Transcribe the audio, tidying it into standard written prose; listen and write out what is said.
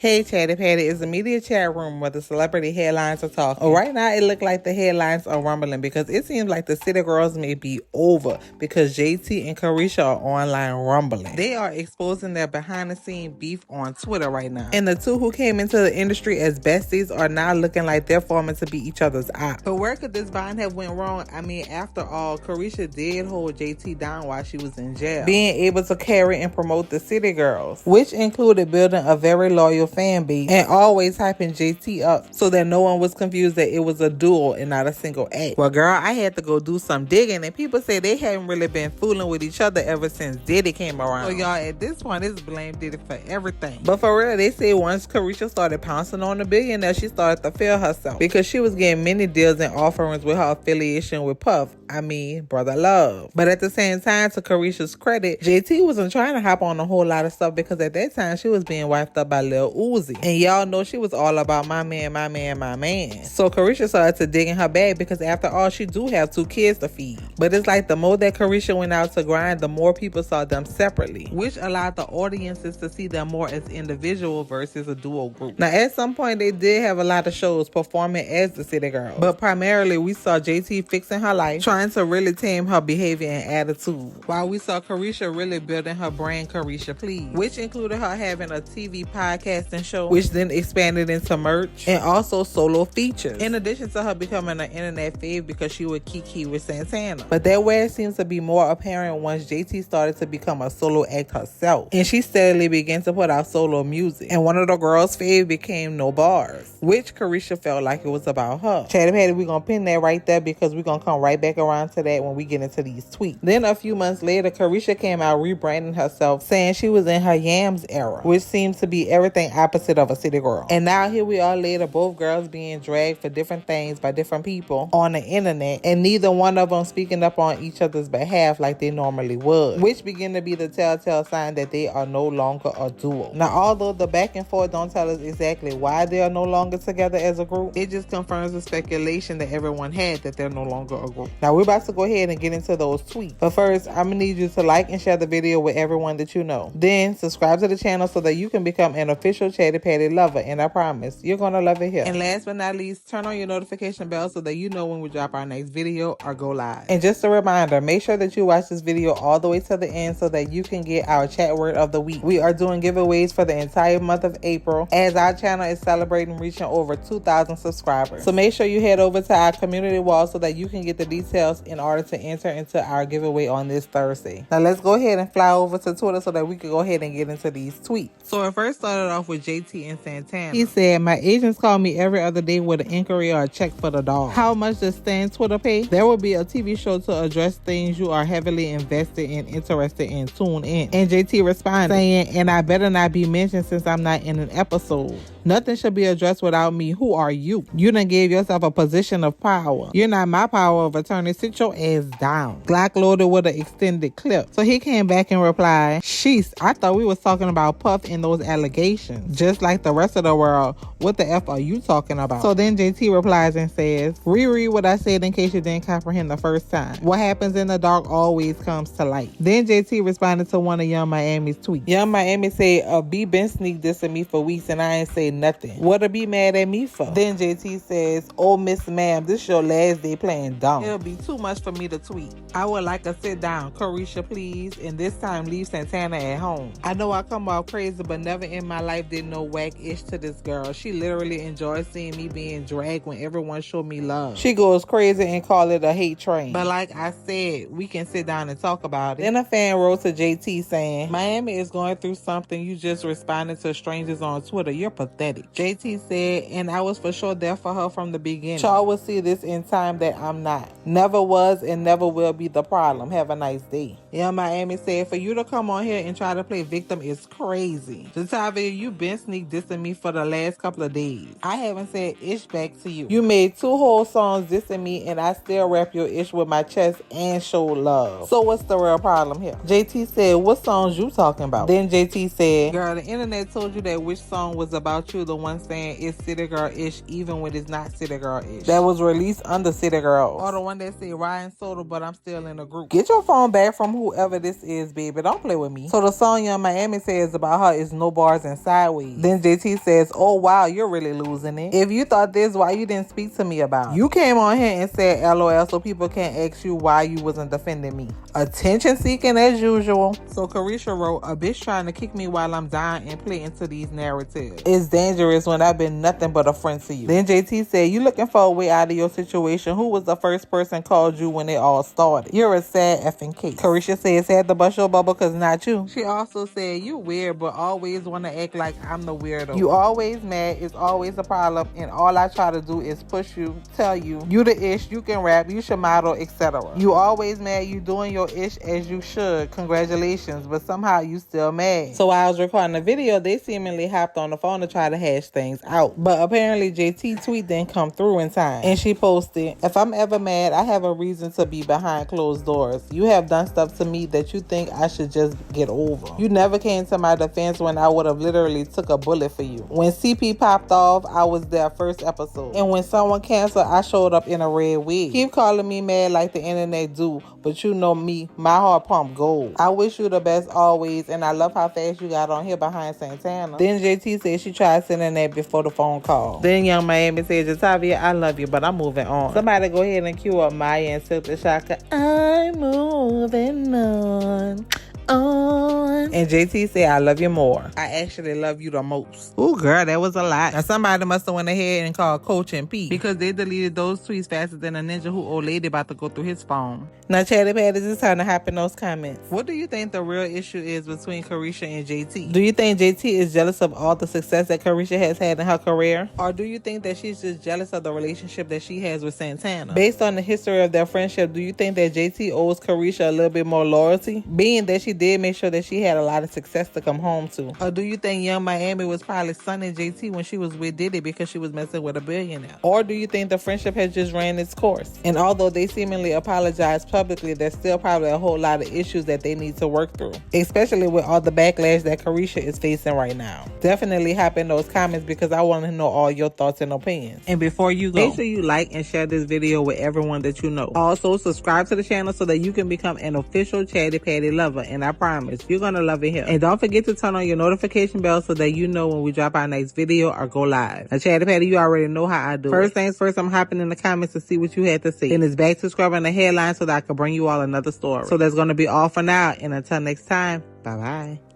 Hey, Chatty Patty, is the media chat room where the celebrity headlines are talking. Right now, it look like the headlines are rumbling because it seems like the City Girls may be over because JT and Carisha are online rumbling. They are exposing their behind-the-scenes beef on Twitter right now. And the two who came into the industry as besties are now looking like they're forming to be each other's eye. But where could this bond have went wrong? I mean, after all, Carisha did hold JT down while she was in jail, being able to carry and promote the City Girls, which included building a very loyal fan base and always hyping JT up so that no one was confused that it was a duel and not a single act. Well, girl, I had to go do some digging, and people say they haven't really been fooling with each other ever since Diddy came around. So y'all, at this point, it's blame Diddy for everything. But for real, they say once Carisha started pouncing on the billionaire, she started to feel herself because she was getting many deals and offerings with her affiliation with Puff. I mean, Brother Love. But at the same time, to Carisha's credit, JT wasn't trying to hop on a whole lot of stuff because at that time, she was being wiped up by Lil Uzi. And y'all know she was all about my man, my man, my man. So Carisha started to dig in her bag because after all, she do have 2 kids to feed. But it's like the more that Carisha went out to grind, the more people saw them separately, which allowed the audiences to see them more as individual versus a duo group. Now, at some point, they did have a lot of shows performing as the City Girls. But primarily, we saw JT fixing her life, trying to really tame her behavior and attitude, while we saw Carisha really building her brand, Carisha Please, which included her having a TV podcasting show, which then expanded into merch and also solo features, in addition to her becoming an internet fave because she would kiki with Santana. But that way seems to be more apparent once JT started to become a solo act herself, and she steadily began to put out solo music, and one of the girls' fave became No Bars, which Carisha felt like it was about her. Chatty Patty, we're gonna pin that right there because we're gonna come right back around to that when we get into these tweets. Then a few months later, Carisha came out rebranding herself, saying she was in her Yams era, which seems to be everything opposite of a City Girl. And now here we are later, both girls being dragged for different things by different people on the internet, and neither one of them speaking up on each other's behalf like they normally would, which begin to be the telltale sign that they are no longer a duo. Now, although the back and forth don't tell us exactly why they are no longer together as a group, it just confirms the speculation that everyone had that they're no longer a group. Now, we're about to go ahead and get into those tweets, but first, I'm gonna need you to like and share the video with everyone that you know. Then, subscribe to the channel so that you can become an official Chatty Patty lover, and I promise, you're gonna love it here. And last but not least, turn on your notification bell so that you know when we drop our next video or go live. And just a reminder, make sure that you watch this video all the way to the end so that you can get our chat word of the week. We are doing giveaways for the entire month of April as our channel is celebrating reaching over 2,000 subscribers. So make sure you head over to our community wall so that you can get the details in order to enter into our giveaway on this Thursday. Now let's go ahead and fly over to Twitter so that we can go ahead and get into these tweets. So it first started off with JT and Santana. He said, my agents call me every other day with an inquiry or a check for the dog. How much does Stan Twitter pay? There will be a TV show to address things you are heavily invested and interested in. Tune in. And JT responded saying, and I better not be mentioned since I'm not in an episode. Nothing should be addressed without me. Who are you? You done gave yourself a position of power. You're not my power of attorney. Sit your ass down. Glock loaded with an extended clip. So he came back and replied, sheesh, I thought we was talking about Puff and those allegations. Just like the rest of the world, what the F are you talking about? So then JT replies and says, reread what I said in case you didn't comprehend the first time. What happens in the dark always comes to light. Then JT responded to one of Young Miami's tweets. Young Miami said, B been sneak dissing me for weeks and I ain't say nothing. What'll be mad at me for? Then JT says, oh, Miss Ma'am, this your last day playing dumb. It'll be too much for me to tweet. I would like a sit down, Carisha please, and this time leave Santana at home. I know I come off crazy, but never in my life did no whack-ish to this girl. She literally enjoys seeing me being dragged when everyone showed me love. She goes crazy and call it a hate train. But like I said, we can sit down and talk about it. Then a fan wrote to JT saying, Miami is going through something. You just responded to strangers on Twitter. You're pathetic. JT said, and I was for sure there for her from the beginning. Y'all will see this in time that I'm not. Never was and never will be the problem. Have a nice day. Yeah, Miami said, for you to come on here and try to play victim is crazy. Jatavia, you been sneak dissing me for the last couple of days. I haven't said ish back to you. You made 2 whole songs dissing me and I still rap your ish with my chest and show love. So what's the real problem here? JT said, what songs you talking about? Then JT said, girl, the internet told you that which song was about you, the one saying it's City Girl ish even when it's not City Girl ish. That was released under City Girls. Or the one that said Ryan Soda but I'm still in a group. Get your phone back from whoever this is, baby. Don't play with me. So the song Young Miami says about her is No Bars Inside sideways. Then JT says, oh wow, you're really losing it. If you thought this, why you didn't speak to me about it? You came on here and said LOL so people can't ask you why you wasn't defending me. Attention seeking as usual. So Carisha wrote, a bitch trying to kick me while I'm dying and play into these narratives. It's dangerous when I've been nothing but a friend to you. Then JT said, you looking for a way out of your situation. Who was the first person called you when it all started? You're a sad effing case. Carisha says, had to bust your bubble cause not you. She also said, you weird but always want to act like I'm the weirdo. You always mad, it's always a problem, and all I try to do is push you, tell you, you the ish, you can rap, you should model, etc. You always mad, you doing your ish as you should, congratulations, but somehow you still mad. So while I was recording the video, they seemingly hopped on the phone to try to hash things out. But apparently JT tweet didn't come through in time. And she posted, if I'm ever mad, I have a reason to be behind closed doors. You have done stuff to me that you think I should just get over. You never came to my defense when I would have literally took a bullet for you. When CP popped off, I was there first episode. And when someone canceled, I showed up in a red wig. Keep calling me mad like the internet do, but you know me, my heart pump gold. I wish you the best always, and I love how fast you got on here behind Santana. Then JT said she tried sending that before the phone call. Then Young Miami said, Jatavia, I love you, but I'm moving on. Somebody go ahead and cue up Maya and Silk the Shocker. I'm moving on. And JT said, I love you more. I actually love you the most. Ooh, girl, that was a lot. Now, somebody must have went ahead and called Coach and P because they deleted those tweets faster than a ninja who old lady about to go through his phone. Now, Chatty Patties, it's time to hop in those comments. What do you think the real issue is between Carisha and JT? Do you think JT is jealous of all the success that Carisha has had in her career? Or do you think that she's just jealous of the relationship that she has with Santana? Based on the history of their friendship, do you think that JT owes Carisha a little bit more loyalty? Being that she did make sure that she had a lot of success to come home to. Or do you think Young Miami was probably sunning JT when she was with Diddy because she was messing with a billionaire? Or do you think the friendship has just ran its course? And although they seemingly apologized publicly, there's still probably a whole lot of issues that they need to work through, especially with all the backlash that Carisha is facing right now. Definitely hop in those comments because I want to know all your thoughts and opinions. And before you go, make sure you like and share this video with everyone that you know. Also, subscribe to the channel so that you can become an official Chatty Patty lover, and I promise you're gonna love it here. And don't forget to turn on your notification bell so that you know when we drop our next video or go live. Now, Chatty Patty, you already know how I do. First things first, I'm hopping in the comments to see what you had to say. Then it's back to scrubbing the headline so that I can bring you all another story. So that's gonna be all for now, and until next time, bye bye.